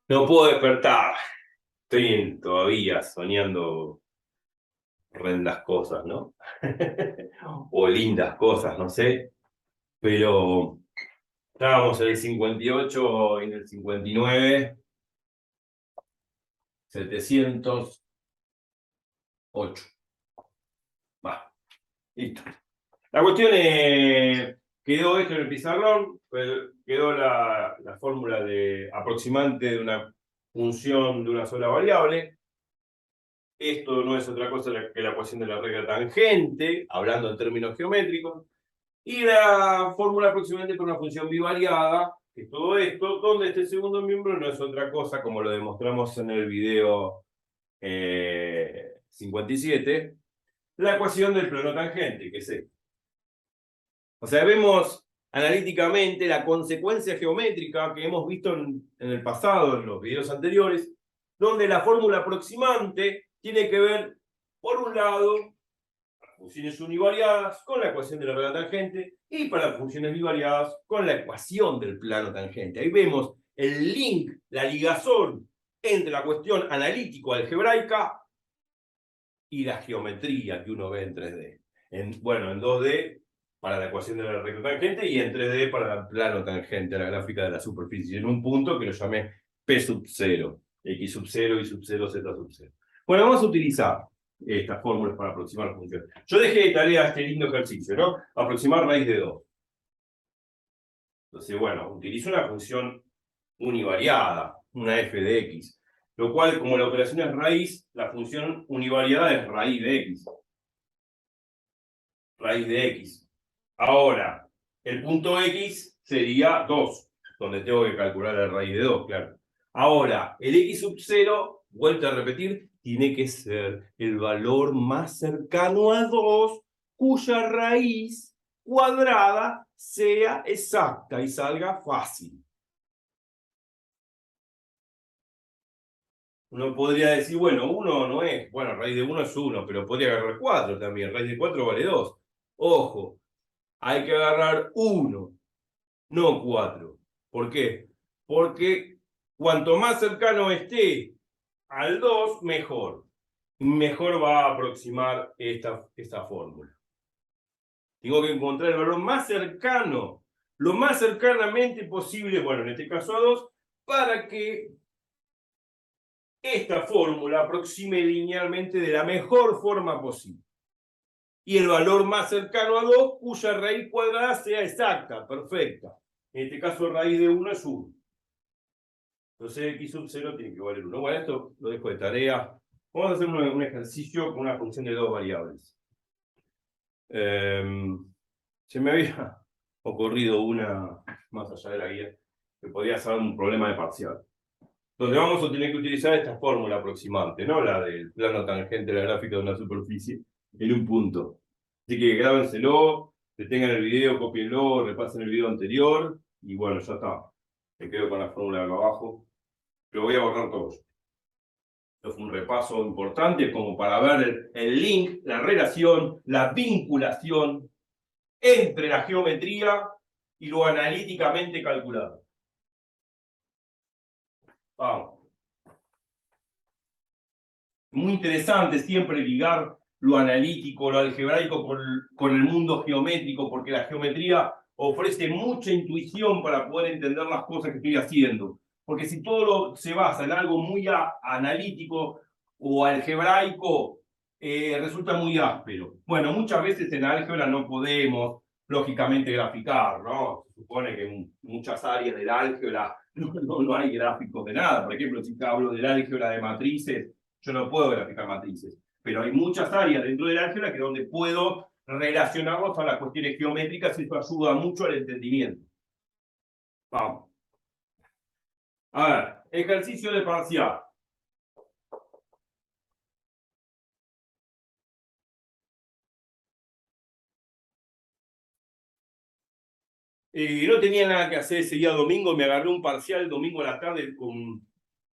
No puedo despertar. Estoy todavía soñando horrendas cosas, ¿no? O lindas cosas, no sé. Pero estábamos en el 58 y en el 59, 708. Va, listo. La cuestión es, quedó esto en el pizarrón, quedó la fórmula de aproximante de una función de una sola variable. Esto no es otra cosa que la ecuación de la regla tangente, hablando en términos geométricos, y la fórmula aproximadamente para una función bivariada, que es todo esto, donde este segundo miembro no es otra cosa, como lo demostramos en el video 57, la ecuación del plano tangente, que es esta. O sea, vemos analíticamente la consecuencia geométrica que hemos visto en el pasado, en los videos anteriores, donde la fórmula aproximante tiene que ver, por un lado, para funciones univariadas con la ecuación de la regla tangente y para funciones bivariadas con la ecuación del plano tangente. Ahí vemos el link, la ligazón entre la cuestión analítico-algebraica y la geometría que uno ve en 3D. Bueno, en 2D para la ecuación de la recta tangente y en 3D para el plano tangente, la gráfica de la superficie, en un punto que lo llamé P sub 0, X sub 0, Y sub 0, Z sub 0. Bueno, vamos a utilizar estas fórmulas para aproximar funciones. Yo dejé de tarea este lindo ejercicio, ¿no? Aproximar raíz de 2. Entonces, bueno, utilizo una función univariada, una f de x, lo cual, como la operación es raíz, la función univariada es raíz de x. Raíz de x. Ahora, el punto x sería 2, donde tengo que calcular la raíz de 2, claro. Ahora, el x sub 0, vuelta a repetir, tiene que ser el valor más cercano a 2, cuya raíz cuadrada sea exacta y salga fácil. Uno podría decir, bueno, 1 no es, bueno, raíz de 1 es 1, pero podría agarrar 4 también, raíz de 4 vale 2. Ojo, hay que agarrar 1, no 4. ¿Por qué? Porque cuanto más cercano esté al 2, mejor. Mejor va a aproximar esta fórmula. Tengo que encontrar el valor más cercano, lo más cercanamente posible, bueno, en este caso a 2, para que esta fórmula aproxime linealmente de la mejor forma posible. Y el valor más cercano a 2, cuya raíz cuadrada sea exacta, perfecta. En este caso, raíz de 1 es 1. Entonces, x sub 0 tiene que valer 1. Bueno, esto lo dejo de tarea. Vamos a hacer un ejercicio con una función de dos variables. Se me había ocurrido una, más allá de la guía, que podía ser un problema de parcial. Donde vamos a tener que utilizar esta fórmula aproximante, ¿no? La del plano tangente de la gráfica de una superficie en un punto. Así que grábenselo, detengan el video, copienlo, repasen el video anterior y bueno, ya está. Me quedo con la fórmula de acá abajo. Pero voy a borrar todo. Esto fue un repaso importante como para ver el link, la relación, la vinculación entre la geometría y lo analíticamente calculado. Vamos. Muy interesante siempre ligar lo analítico, lo algebraico con el mundo geométrico, porque la geometría ofrece mucha intuición para poder entender las cosas que estoy haciendo. Porque si todo se basa en algo muy analítico o algebraico, resulta muy áspero. Bueno, muchas veces en álgebra no podemos, lógicamente, graficar, ¿no? Se supone que en muchas áreas del álgebra no hay gráficos de nada. Por ejemplo, si hablo del álgebra de matrices, yo no puedo graficar matrices, pero hay muchas áreas dentro del álgebra que donde puedo relacionarlos a las cuestiones geométricas y eso ayuda mucho al entendimiento. Vamos. A ver, ejercicio de parcial. No tenía nada que hacer ese día domingo, me agarré un parcial el domingo a la tarde con...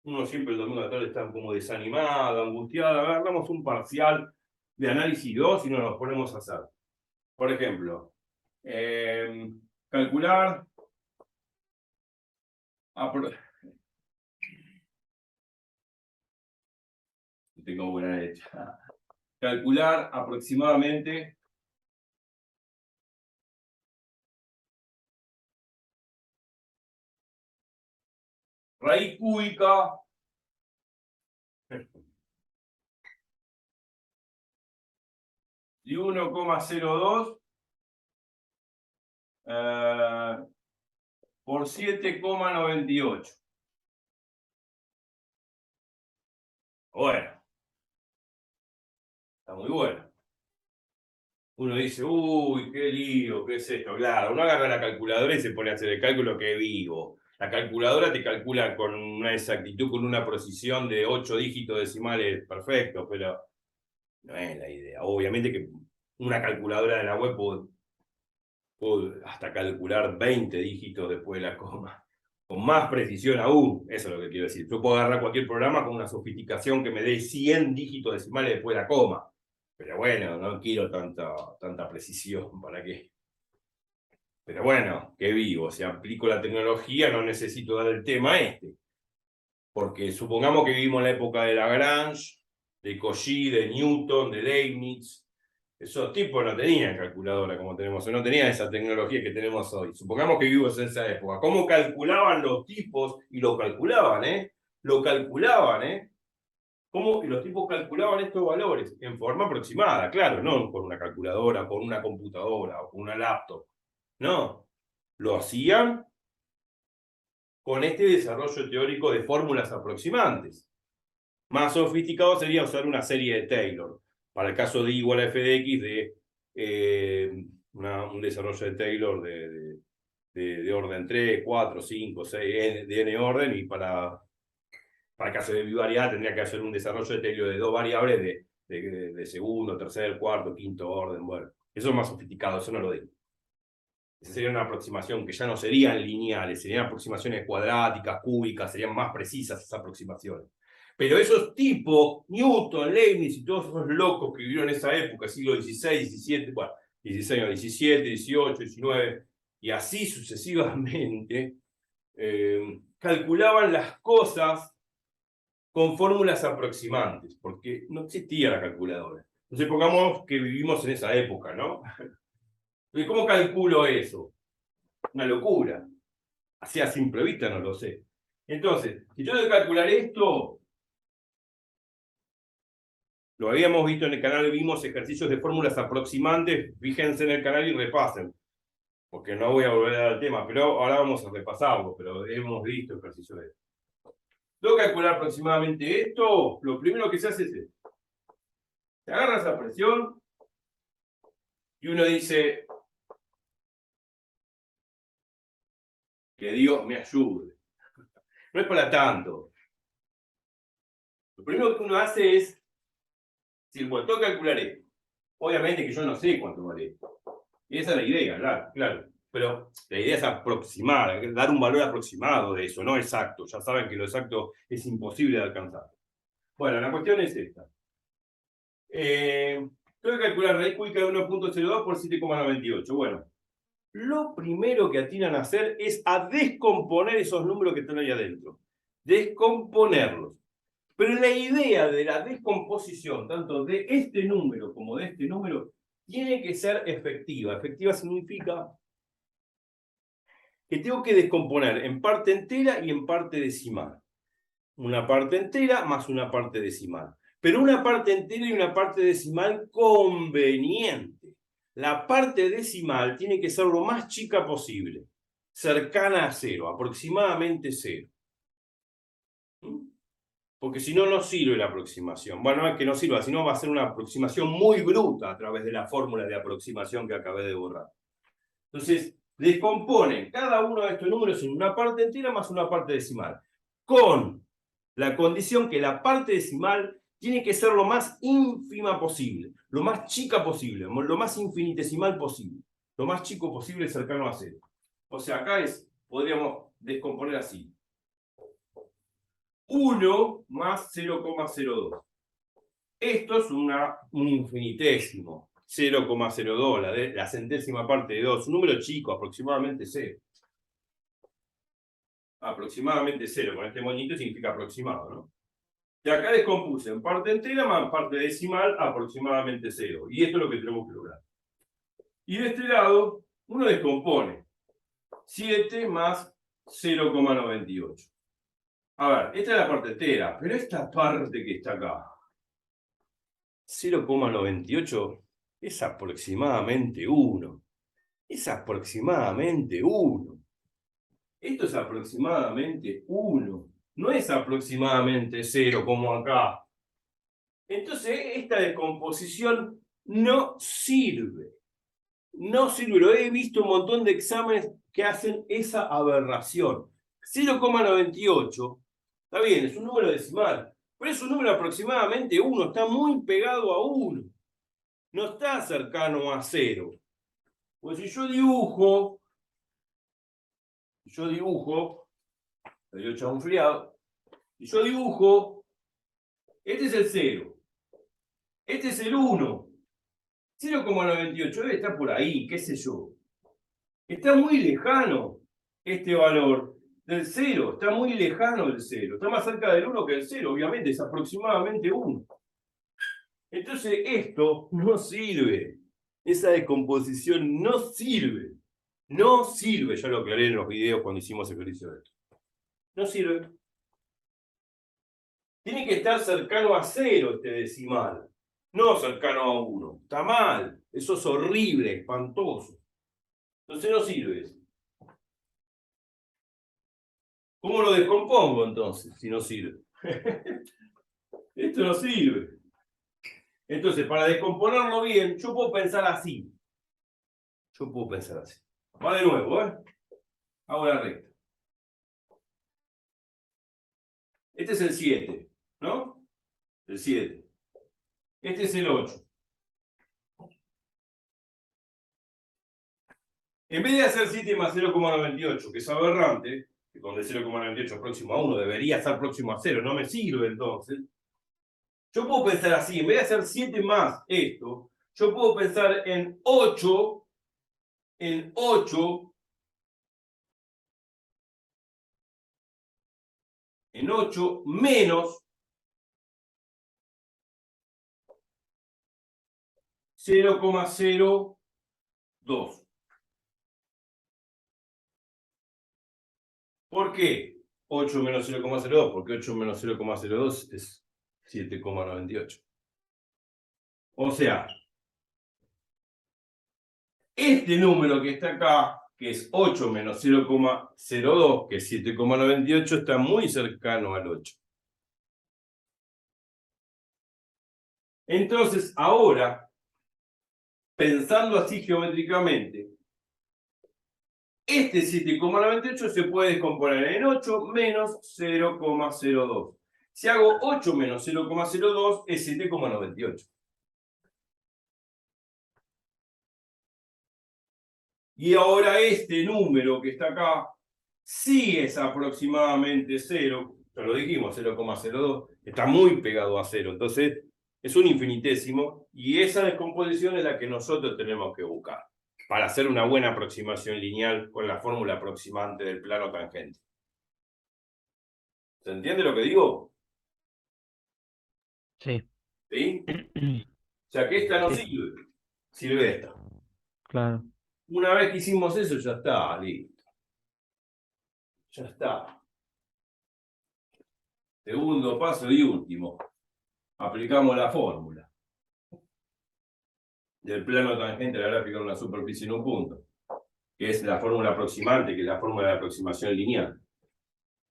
Uno siempre el domingo a la tarde está como desanimado, angustiado. Agarramos un parcial de análisis 2 y nos ponemos a hacer. Por ejemplo, calcular tengo buena letra. Calcular aproximadamente raíz cúbica de 1,02 por 7,98. Bueno, está muy bueno. Uno dice, uy, qué lío, qué es esto. Claro, uno agarra la calculadora y se pone a hacer el cálculo que vivo. La calculadora te calcula con una exactitud, con una precisión de 8 dígitos decimales perfectos, pero no es la idea. Obviamente que una calculadora de la web puedo hasta calcular 20 dígitos después de la coma. Con más precisión aún, eso es lo que quiero decir. Yo puedo agarrar cualquier programa con una sofisticación que me dé 100 dígitos decimales después de la coma. Pero bueno, no quiero tanta precisión, ¿para qué? Pero bueno, que vivo, si aplico la tecnología no necesito dar el tema este. Porque supongamos que vivimos en la época de Lagrange, de Cauchy, de Newton, de Leibniz. Esos tipos no tenían calculadora como tenemos, no tenían esa tecnología que tenemos hoy. Supongamos que vivimos en esa época. ¿Cómo calculaban los tipos? Y lo calculaban, ¿eh? Lo calculaban, ¿eh? ¿Cómo los tipos calculaban estos valores? En forma aproximada, claro, no con una calculadora, con una computadora o con una laptop. No, lo hacían con este desarrollo teórico de fórmulas aproximantes. Más sofisticado sería usar una serie de Taylor. Para el caso de I igual a f de x, un desarrollo de Taylor de orden 3, 4, 5, 6, de n orden, y para el caso de bivariedad tendría que hacer un desarrollo de Taylor de 2 variables de segundo, tercer, cuarto, quinto orden. Bueno, eso es más sofisticado, eso no lo digo. Esa sería una aproximación que ya no serían lineales, serían aproximaciones cuadráticas, cúbicas, serían más precisas esas aproximaciones. Pero esos tipos, Newton, Leibniz y todos esos locos que vivieron en esa época, siglo XVI, XVII, bueno, XVI, no, XVII, XVIII, XIX, y así sucesivamente, calculaban las cosas con fórmulas aproximantes, porque no existía la calculadora. Entonces pongamos que vivimos en esa época, ¿no? ¿Cómo calculo eso? Una locura. Así a simple vista no lo sé. Entonces, si yo tengo que calcular esto, lo habíamos visto en el canal, vimos ejercicios de fórmulas aproximantes, fíjense en el canal y repasen, porque no voy a volver a dar el tema, pero ahora vamos a repasarlo, pero hemos visto ejercicios de esto. Tengo que calcular aproximadamente esto, lo primero que se hace es esto. Se agarra esa presión y uno dice, que Dios me ayude. No es para tanto. Lo primero que uno hace es, si bueno, tengo que calcular esto. Obviamente que yo no sé cuánto vale esto. Y esa es la idea, claro. Pero la idea es aproximar, dar un valor aproximado de eso, no exacto. Ya saben que lo exacto es imposible de alcanzar. Bueno, la cuestión es esta. Tengo que calcular raíz cúbica de 1,02 por 7,98. Bueno, lo primero que atinan a hacer es a descomponer esos números que están ahí adentro. Descomponerlos. Pero la idea de la descomposición, tanto de este número como de este número, tiene que ser efectiva. Efectiva significa que tengo que descomponer en parte entera y en parte decimal. Una parte entera más una parte decimal. Pero una parte entera y una parte decimal conveniente. La parte decimal tiene que ser lo más chica posible, cercana a cero, aproximadamente cero. Porque si no, no sirve la aproximación. Bueno, no es que no sirva, sino va a ser una aproximación muy bruta a través de la fórmula de aproximación que acabé de borrar. Entonces, descomponen cada uno de estos números en una parte entera más una parte decimal, con la condición que la parte decimal tiene que ser lo más ínfima posible, lo más chica posible, lo más infinitesimal posible, lo más chico posible cercano a cero. O sea, acá podríamos descomponer así. 1 más 0,02. Esto es un infinitésimo. 0,02, la centésima parte de 2. Un número chico, aproximadamente 0. Aproximadamente 0. Con este moñito significa aproximado, ¿no? Y acá descompuse en parte entera más parte decimal aproximadamente 0. Y esto es lo que tenemos que lograr. Y de este lado, uno descompone 7 más 0,98. A ver, esta es la parte entera, pero esta parte que está acá, 0,98 es aproximadamente 1. Es aproximadamente 1. Esto es aproximadamente 1. No es aproximadamente 0 como acá. Entonces, esta descomposición no sirve. No sirve. Lo he visto un montón de exámenes que hacen esa aberración. 0,98, está bien, es un número decimal, pero es un número aproximadamente 1, está muy pegado a 1. No está cercano a 0. Pues si yo dibujo, le doy un friado, si yo dibujo, este es el 0, este es el 1, 0,98 debe estar por ahí, qué sé yo. Está muy lejano este valor del 0, está muy lejano del 0, está más cerca del 1 que del 0, obviamente, es aproximadamente 1. Entonces esto no sirve, esa descomposición no sirve, no sirve, ya lo aclaré en los videos cuando hicimos ejercicio de esto. No sirve. Tiene que estar cercano a 0 este decimal, no cercano a 1. Está mal, eso es horrible, espantoso. Entonces no sirve eso. ¿Cómo lo descompongo entonces, si no sirve? Esto no sirve. Entonces, para descomponerlo bien, yo puedo pensar así. Va de nuevo, ¿eh? Hago la recta. Este es el 7, ¿no? El 7. Este es el 8. En vez de hacer 7 más 0,98, que es aberrante, que con el 0,98 próximo a 1 debería estar próximo a 0, no me sirve entonces. Yo puedo pensar así, en vez de hacer 7 más esto, yo puedo pensar en 8 menos 0,02. ¿Por qué 8 menos 0,02? Porque 8 menos 0,02 es 7,98. O sea, este número que está acá, que es 8 menos 0,02, que es 7,98, está muy cercano al 8. Entonces, ahora, pensando así geométricamente, este 7,98 se puede descomponer en 8 menos 0,02. Si hago 8 menos 0,02 es 7,98. Y ahora este número que está acá sí es aproximadamente 0, ya lo dijimos, 0,02, está muy pegado a 0, entonces es un infinitésimo y esa descomposición es la que nosotros tenemos que buscar para hacer una buena aproximación lineal con la fórmula aproximante del plano tangente. ¿Se entiende lo que digo? Sí. ¿Sí? O sea que esta no sirve, sirve esta. Claro. Una vez que hicimos eso, ya está, listo. Ya está. Segundo paso y último. Aplicamos la fórmula del plano tangente a la gráfica de una superficie en un punto, que es la fórmula aproximante, que es la fórmula de aproximación lineal.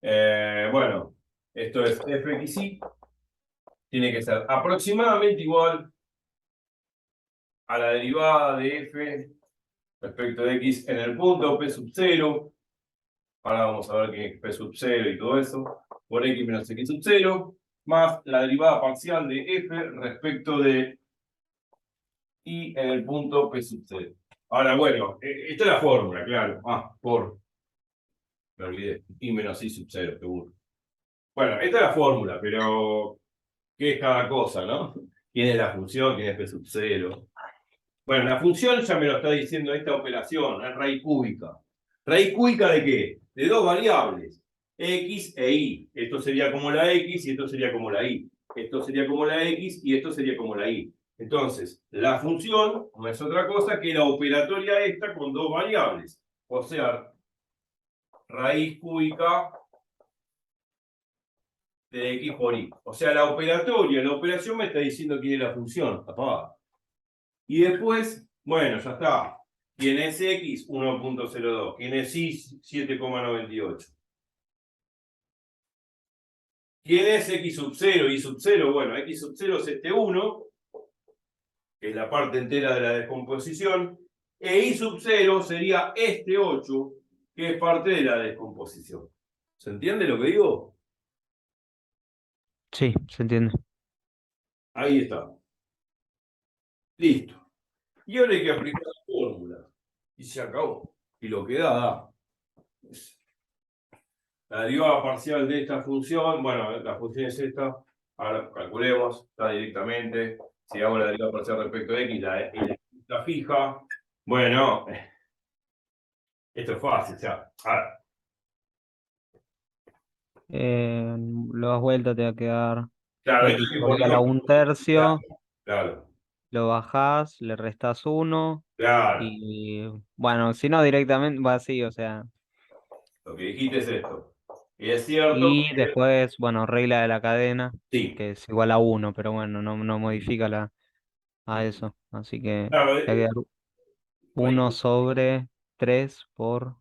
Bueno, esto es fxy, tiene que ser aproximadamente igual a la derivada de f respecto de x en el punto p sub 0. Ahora vamos a ver qué es p sub 0 y todo eso. Por x menos x sub 0, más la derivada parcial de f respecto de y en el punto p sub 0. Ahora, bueno, esta es la fórmula, claro. Me olvidé. Y menos i sub 0, seguro. Bueno, esta es la fórmula, pero ¿qué es cada cosa, no? ¿Quién es la función? ¿Quién es p sub 0? Bueno, la función ya me lo está diciendo esta operación, es raíz cúbica. ¿Raíz cúbica de qué? De dos variables. X e Y. Esto sería como la X y esto sería como la Y. Esto sería como la X y esto sería como la Y. Entonces, la función no es otra cosa que la operatoria esta con dos variables. O sea, raíz cúbica de X por Y. O sea, la operación me está diciendo quién es la función. Apagada. Y después, bueno, ya está. ¿Quién es X? 1.02. ¿Quién es Y? 7,98. ¿Quién es X sub 0? Y sub 0, bueno, X sub 0 es este 1, que es la parte entera de la descomposición, e Y sub 0 sería este 8, que es parte de la descomposición. ¿Se entiende lo que digo? Sí, se entiende. Ahí está. Listo. Y ahora hay que aplicar la fórmula. Y se acabó. Y lo que da. La derivada parcial de esta función, bueno, la función es esta. Ahora calculemos, está directamente. Si hago la derivada parcial respecto a X, la fija. Bueno, esto es fácil, o sea, a ver, Lo das vuelta, te va a quedar claro, esto X hay que por y a la ponerlo. 1/3, Claro, lo bajás, le restás 1 claro. y bueno, si no directamente va así, o sea, Lo que dijiste es esto. Y es cierto y que después, bueno, regla de la cadena, sí. que es igual a 1, pero bueno, no modifica a eso, así que Claro, te va a quedar 1 raíz- sobre 3 por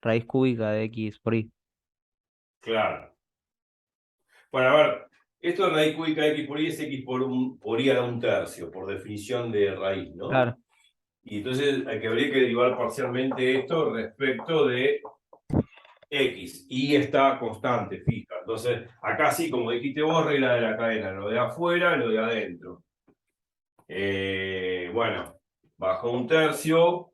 raíz cúbica de X por Y. claro. Bueno, a ver, esto de raíz cúbica de X por Y es X por Y a la 1/3, por definición de raíz, ¿no? Claro. Y entonces habría que derivar parcialmente esto respecto de X. Y está constante, fija. Entonces, acá sí, como dijiste vos, regla de la cadena, lo de afuera, lo de adentro. Bueno, bajo 1/3,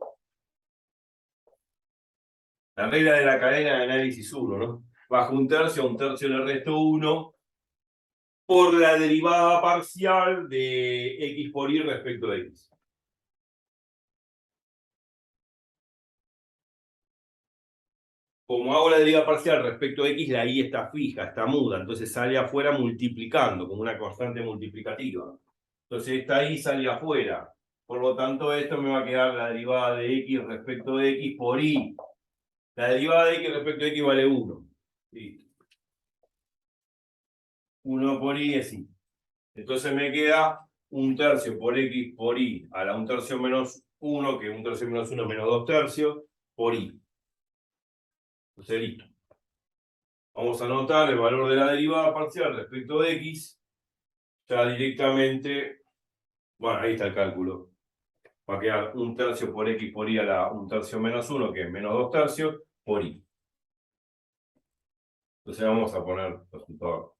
la regla de la cadena de análisis 1, ¿no? Bajo 1/3, a 1/3 le resto 1 por la derivada parcial de X por Y respecto de X. Como hago la derivada parcial respecto de X, la Y está fija, está muda, entonces sale afuera multiplicando, como una constante multiplicativa. Entonces esta Y sale afuera. Por lo tanto, esto me va a quedar la derivada de X respecto de X por Y. La derivada de X respecto de X vale 1. Listo. 1 por Y es Y. Entonces me queda 1/3 por X por Y a la 1/3 menos 1, que 1/3 menos 1 menos 2/3 por Y. Entonces listo. Vamos a anotar el valor de la derivada parcial respecto de X. Ya directamente, bueno, ahí está el cálculo. Va a quedar 1/3 por X por Y a la 1/3 menos 1, que es menos 2/3 por Y. Entonces vamos a poner resultado.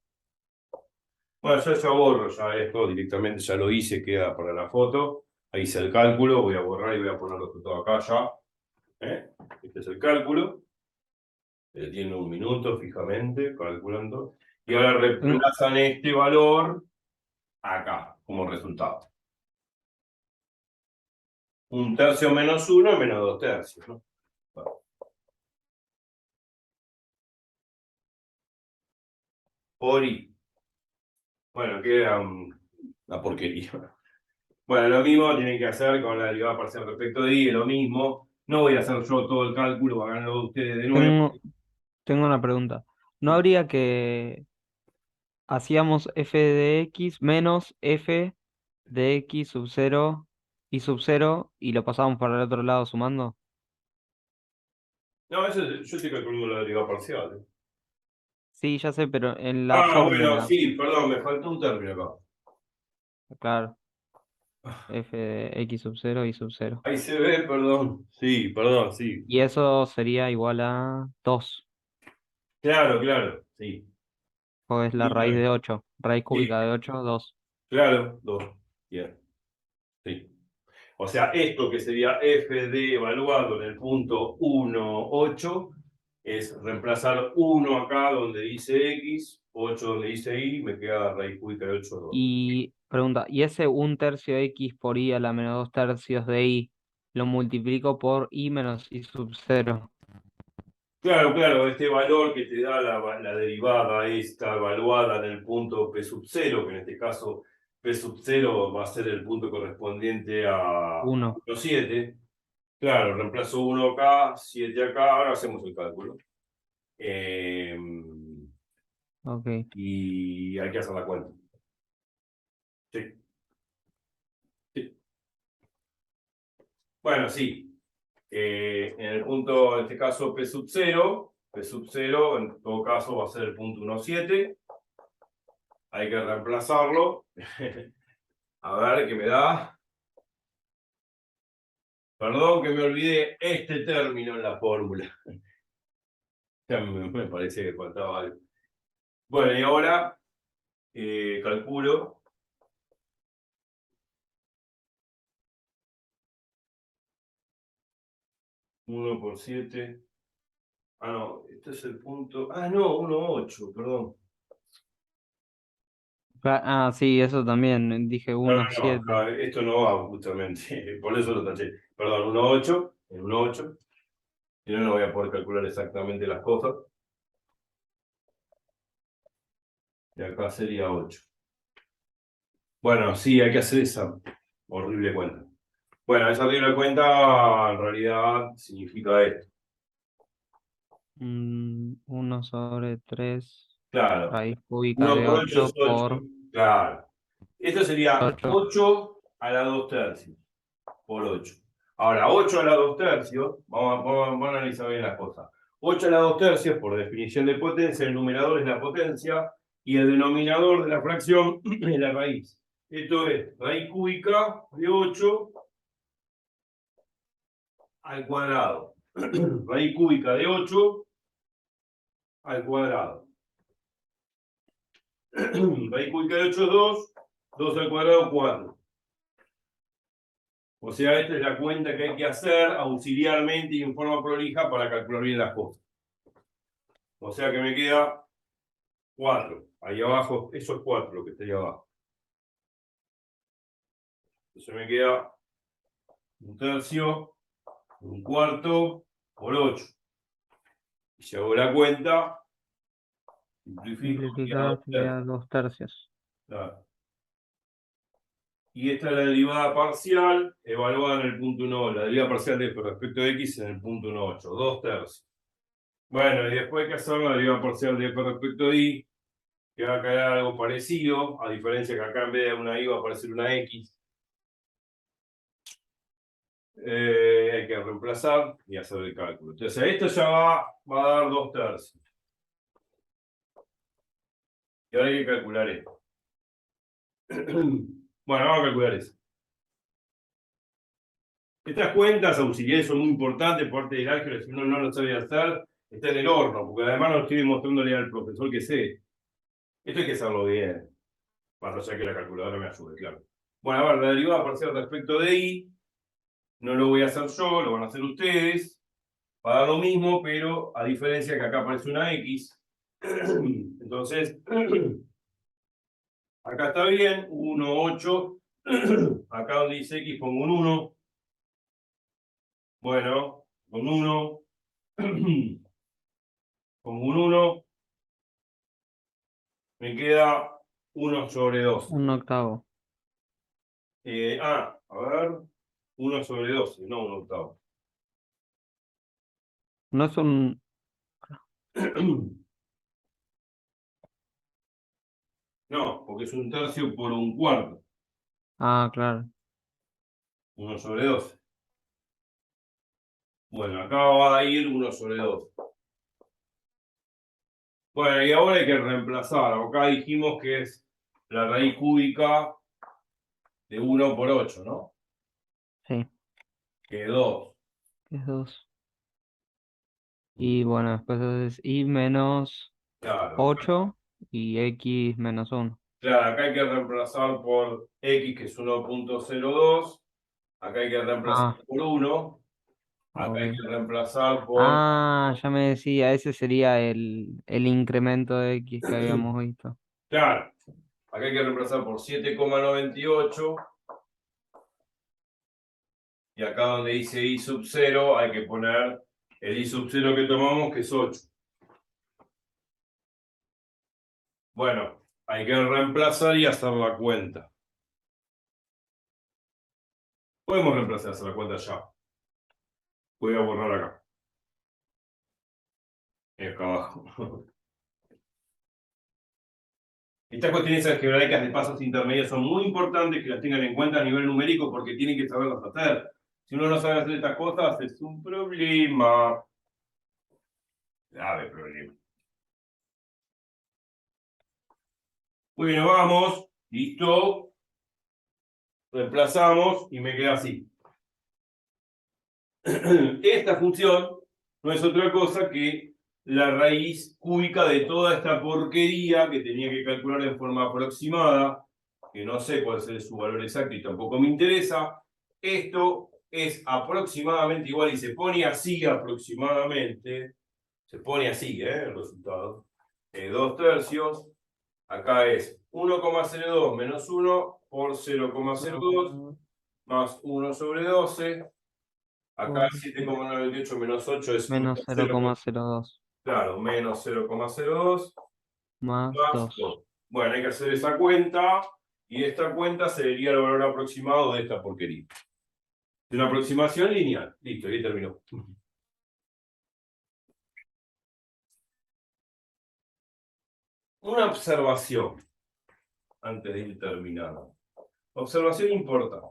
Bueno, ya borro ya esto directamente, ya lo hice, queda para la foto. Ahí hice el cálculo, voy a borrar y voy a poner los resultados acá ya. Este es el cálculo. Tiene un minuto fijamente, calculando. Y ahora Tengo, reemplazan este valor acá, como resultado. 1/3 menos 1 es menos 2/3, ¿no? Por I. Bueno, queda una porquería. Bueno, lo mismo tienen que hacer con la derivada parcial respecto de I, es lo mismo. No voy a hacer yo todo el cálculo, haganlo ustedes de nuevo. tengo, tengo una pregunta. ¿No habría que hacíamos f de x menos f de x sub 0 y sub 0 y lo pasábamos para el otro lado sumando? No, eso yo estoy calculando la derivada parcial. Sí, ya sé, pero en la Ah, bueno, fórmula, sí, perdón, me faltó un término acá. claro, f de x sub 0 y sub 0. Ahí se ve, perdón. Sí, perdón, sí. Y eso sería igual a 2, Claro, claro, sí. o es la Sí, raíz de 8, raíz sí, cúbica de 8, 2. claro, dos. Bien, sí. O sea, esto que sería f de evaluado en el punto 1, 8, es reemplazar 1 acá donde dice x, 8 donde dice y, me queda raíz cúbica de 8, 2. Y pregunta, ¿y ese 1/3 x por y a la menos 2/3 de y lo multiplico por y menos y sub 0? Claro, claro, este valor que te da la derivada está evaluada en el punto P sub 0, que en este caso P sub 0 va a ser el punto correspondiente a 1. 1,7. Claro, reemplazo 1 acá, 7 acá, ahora hacemos el cálculo. Ok. Y hay que hacer la cuenta. Sí, sí. Bueno, sí. En el punto, en este caso, P sub 0, en todo caso va a ser el punto 1,7. Hay que reemplazarlo. A ver qué me da. Perdón que me olvidé este término en la fórmula. Ya me parece que faltaba algo. Bueno, y ahora calculo. 1 por 7. Ah, no, este es el punto. Ah, no, 1,8, perdón. Ah, sí, eso también. Dije No, no, 1, no, 7. no, esto no va justamente. Por eso lo taché. Perdón, 1,8, en 1,8. Si no, no voy a poder calcular exactamente las cosas. Y acá sería 8. Bueno, sí, hay que hacer esa horrible cuenta. Bueno, esa horrible cuenta en realidad significa esto. 1 sobre 3 Claro, raíz cúbica 1 de por 8 es 8 8. por Claro. Esto sería 8. 8 a la 2 tercios por 8. Ahora, 8 a la 2 tercios, vamos a analizar bien las cosas. 8 a la 2 tercios, por definición de potencia, el numerador es la potencia y el denominador de la fracción es la raíz. Esto es raíz cúbica de 8 al cuadrado. Raíz cúbica de 8 al cuadrado. Raíz cúbica de 8 es 2, 2 al cuadrado 4. O sea, esta es la cuenta que hay que hacer auxiliarmente y en forma prolija para calcular bien las cosas. O sea que me queda 4. Ahí abajo, eso es 4 lo que está ahí abajo. Entonces me queda 1/3, 1/4 por 8. Y si hago la cuenta, simplifico, me queda Simplificada 2 sería tercios. 2 tercios. Claro. Y esta es la derivada parcial evaluada en el punto 1. La derivada parcial de respecto de x en el punto 1,8. 2 tercios. Bueno, y después hay que hacer la derivada parcial de f respecto de y, que va a caer algo parecido, a diferencia que acá en vez de una y va a aparecer una x. Hay que reemplazar y hacer el cálculo. Entonces, esto ya va a dar 2 tercios. Y ahora hay que calcular esto. Bueno, vamos a calcular eso. Estas cuentas auxiliares son muy importantes, parte del álgebra, si uno no lo sabe hacer, está en el horno, porque además no estoy demostrándole al profesor que sé. Esto hay que hacerlo bien, más allá que la calculadora me ayude, claro. Bueno, a ver, la derivada parcial respecto de y, no lo voy a hacer yo, lo van a hacer ustedes. Va a dar lo mismo, pero a diferencia que acá aparece una x. Entonces, acá está bien, 1,8. Acá donde dice x pongo un 1. Bueno, con 1. Pongo un 1. Me queda 1 sobre 12. 1/8. A ver, 1 sobre 12, no 1/8. No es un. No, porque es 1/3 por 1/4. Ah, claro. 1 sobre 12. Bueno, acá va a ir 1 sobre 12. Bueno, y ahora hay que reemplazar. Acá dijimos que es la raíz cúbica de 1 por 8, ¿no? Sí, Que 2. es 2. Y bueno, después es y menos Claro, 8 y x menos 1. claro, acá hay que reemplazar por x, que es 1,02. Acá hay que reemplazar Ah, por 1. Acá hay ok. que reemplazar por... Ah, ya me decía, ese sería el incremento de x que habíamos visto. Claro, acá hay que reemplazar por 7,98. Y acá donde dice i sub 0 hay que poner El I sub 0 que tomamos, que es 8. Bueno, hay que reemplazar y hacer la cuenta. Podemos reemplazar, hacer la cuenta ya. Voy a borrar acá. Acá abajo. Estas cuestiones algebraicas de pasos intermedios son muy importantes que las tengan en cuenta a nivel numérico porque tienen que saberlas hacer. Si uno no sabe hacer estas cosas, es un problema. Grave problema. Muy bien, vamos. Listo. Reemplazamos y me queda así. Esta función no es otra cosa que la raíz cúbica de toda esta porquería que tenía que calcular en forma aproximada, que no sé cuál es su valor exacto y tampoco me interesa. Esto es aproximadamente igual y se pone así aproximadamente. Se pone así, el resultado. 2/3. Acá es 1,02 menos 1 por 0,02 más 1 sobre 12. Acá 7,98 menos 8 es Menos 0,02 claro, menos 0,02 más más 2. 2. Bueno, hay que hacer esa cuenta y esta cuenta sería el valor aproximado de esta porquería. De una aproximación lineal. Listo, ahí terminó. Una observación antes de ir terminando. Observación importante.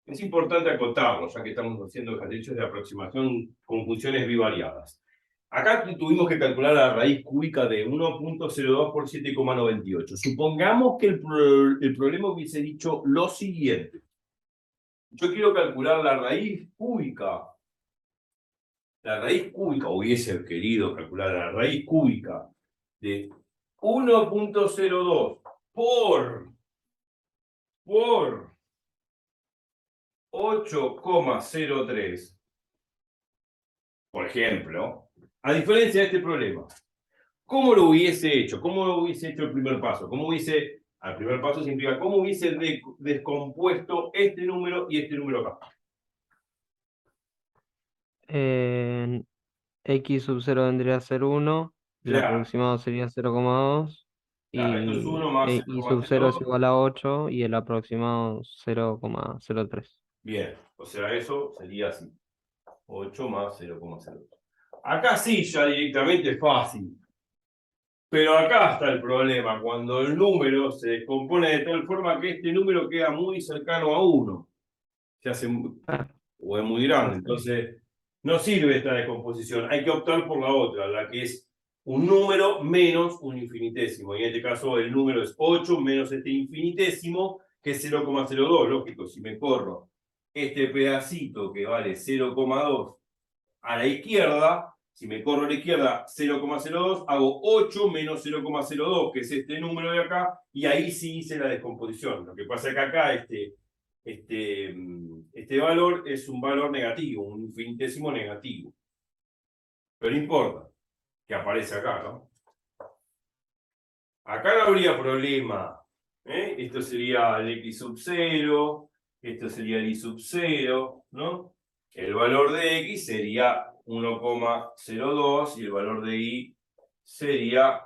Es importante acotarlo, ya que estamos haciendo ejercicios de aproximación con funciones bivariadas. Acá tuvimos que calcular la raíz cúbica de 1,02 por 7,98. Supongamos que el problema hubiese dicho lo siguiente. Yo quiero calcular la raíz cúbica. La raíz cúbica, hubiese querido calcular la raíz cúbica de 1,02 por 8,03, por ejemplo, a diferencia de este problema. ¿Cómo lo hubiese hecho? ¿Cómo lo hubiese hecho el primer paso? Al primer paso significa, ¿cómo hubiese descompuesto este número y este número acá? X sub 0 vendría a ser 1, el Claro, aproximado sería 0,2 claro, esto es y 1 más Y sub 0 es 0,02. igual a 8 y el aproximado 0,03. Bien, o sea, eso sería así. 8 más 0,02. Acá sí, ya directamente es fácil. Pero acá está el problema, cuando el número se descompone de tal forma que este número queda muy cercano a 1. Se hace o es muy grande. Entonces, no sirve esta descomposición. Hay que optar por la otra, la que es un número menos un infinitésimo. Y en este caso el número es 8 menos este infinitésimo, que es 0,02. Lógico, si me corro este pedacito que vale 0,2 a la izquierda, si me corro a la izquierda 0,02, hago 8 menos 0,02, que es este número de acá, y ahí sí hice la descomposición. Lo que pasa es que acá este valor es un valor negativo, un infinitésimo negativo. Pero no importa, que aparece acá, ¿no? Acá no habría problema. Esto sería el X sub 0, esto sería el Y sub 0, ¿no? El valor de X sería 1,02 y el valor de Y sería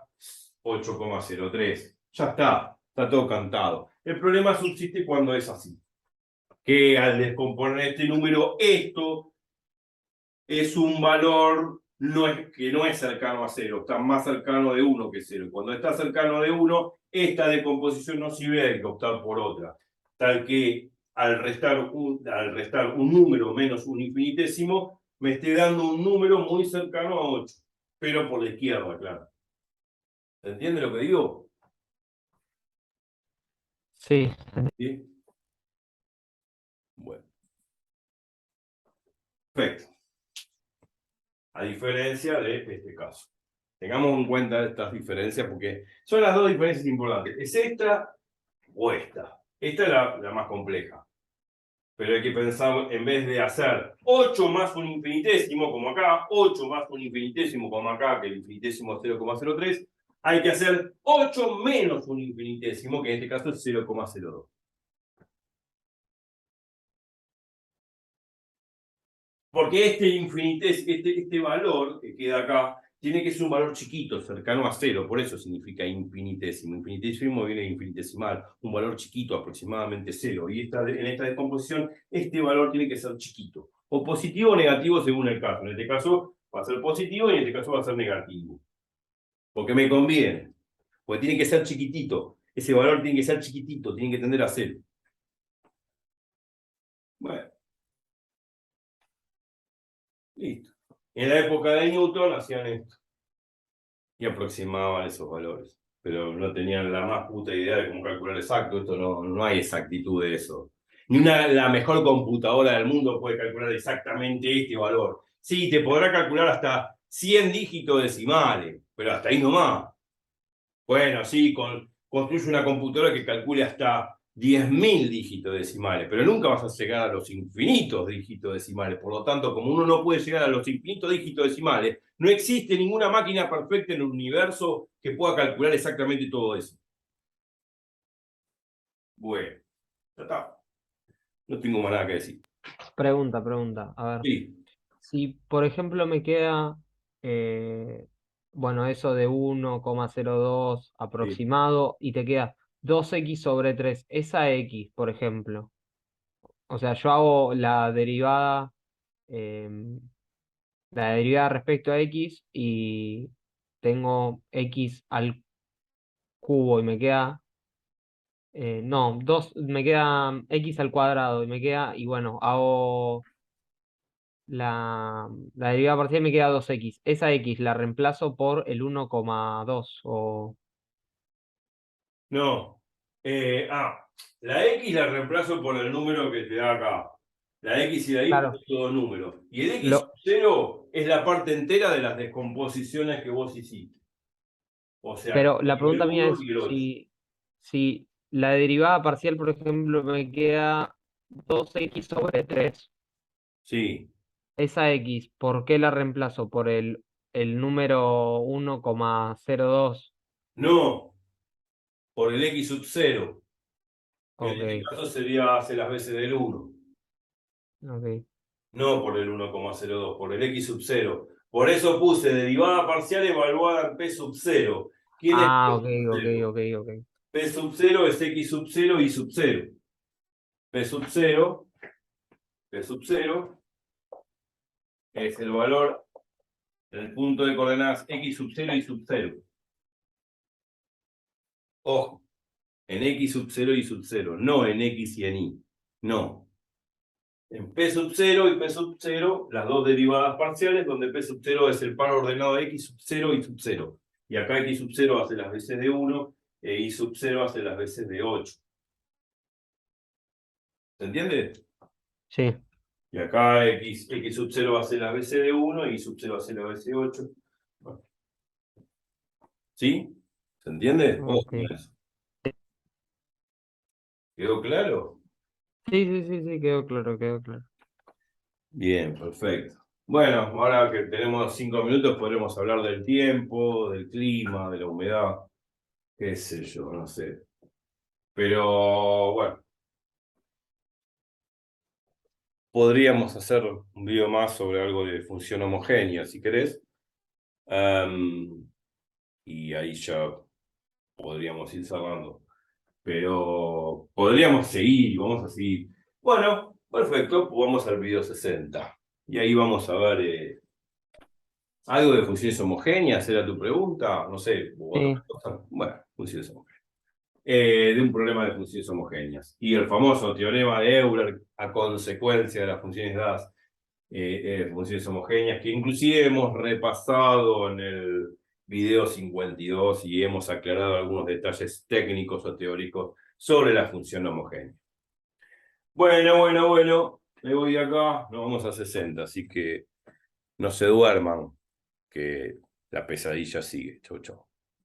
8,03. Ya está todo cantado. El problema subsiste cuando es así. Que al descomponer este número, esto es un valor que no es cercano a 0, está más cercano de 1 que 0. Cuando está cercano de 1, esta decomposición no sirve, hay que optar por otra. Tal que al restar un número menos un infinitésimo, me esté dando un número muy cercano a 8, pero por la izquierda, claro. ¿Se entiende lo que digo? Sí. ¿Sí? Bueno, perfecto. A diferencia de este caso. Tengamos en cuenta estas diferencias porque son las dos diferencias importantes. ¿Es esta o esta? Esta es la más compleja. Pero hay que pensar, en vez de hacer 8 más un infinitésimo, como acá, 8 más un infinitésimo, como acá, que el infinitésimo es 0,03, hay que hacer 8 menos un infinitésimo, que en este caso es 0,02. Porque este valor que queda acá tiene que ser un valor chiquito, cercano a cero, por eso significa infinitésimo. Infinitésimo viene de infinitesimal, un valor chiquito, aproximadamente cero. Y en esta descomposición, este valor tiene que ser chiquito. O positivo o negativo según el caso. En este caso va a ser positivo y en este caso va a ser negativo. Porque me conviene. Porque tiene que ser chiquitito. Ese valor tiene que ser chiquitito, tiene que tender a cero. Bueno. Listo. En la época de Newton hacían esto y aproximaban esos valores, pero no tenían la más puta idea de cómo calcular exacto. Esto no hay exactitud de eso. Ni la mejor computadora del mundo puede calcular exactamente este valor. Sí, te podrá calcular hasta 100 dígitos decimales, pero hasta ahí nomás. Bueno, sí, construye una computadora que calcule hasta 10.000 dígitos decimales, pero nunca vas a llegar a los infinitos dígitos decimales. Por lo tanto, como uno no puede llegar a los infinitos dígitos decimales, no existe ninguna máquina perfecta en el universo que pueda calcular exactamente todo eso. Bueno, ya está. No tengo más nada que decir. Pregunta, a ver. Sí, Si, por ejemplo, me queda, eh, bueno, eso de 1,02 sí. aproximado y te queda 2x/3, esa x, por ejemplo. O sea, yo hago em, la derivada respecto a x y tengo x al cubo y me queda, no, me queda x al cuadrado y me queda, y bueno, hago la derivada parcial, me queda 2x. Esa x la reemplazo por el 1,2 o... No. La X la reemplazo por el número que te da acá. La X y la Y Claro, son todos números. Y el X lo, cero es la parte entera de las descomposiciones que vos hiciste. O sea, pero la el pregunta mía 1 es y el 8. si la derivada parcial, por ejemplo, me queda 2x/3. Sí. Esa x, ¿por qué la reemplazo? ¿Por el número 1,02? No, por el X sub cero, que en este Ok, caso sería hace las veces del 1. ok. No por el 1,02, por el X sub cero. Por eso puse derivada parcial evaluada en P sub cero. ¿Quién es Ah, P ok, sub ok, cero? ok, ok. P sub cero es X sub cero y sub cero. P sub cero, P sub cero es el valor del punto de coordenadas X sub cero y sub cero. Ojo, en X sub cero y sub cero, no en X y en Y. No. En P sub cero y P sub cero, las dos derivadas parciales, donde P sub cero es el par ordenado de X sub cero y sub cero. Y acá X sub cero hace las veces de 1 e Y sub cero hace las veces de 8. ¿Se entiende? Sí, Y acá X sub cero hace las veces de 1 y Y sub cero hace las veces de 8. Bueno, ¿sí? ¿Se entiende? Ojo con ok. eso. ¿Quedó claro? Sí, sí, sí, sí, quedó claro, quedó claro. Bien, perfecto. Bueno, ahora que tenemos 5 minutos, podremos hablar del tiempo, del clima, de la humedad, qué sé yo, no sé. Pero bueno, podríamos hacer un video más sobre algo de función homogénea, si querés. Y ahí ya podríamos ir cerrando. Pero podríamos seguir, vamos a seguir. Bueno, perfecto, pues vamos al video 60. Y ahí vamos a ver algo de funciones homogéneas, ¿era tu pregunta? No sé, u otra Sí, cosa. Bueno, funciones homogéneas. De un problema de funciones homogéneas. Y el famoso teorema de Euler a consecuencia de las funciones dadas, funciones homogéneas, que inclusive hemos repasado en el video 52 y hemos aclarado algunos detalles técnicos o teóricos sobre la función homogénea. Bueno, me voy de acá, nos vamos a 60, así que no se duerman, que la pesadilla sigue. Chau, chau.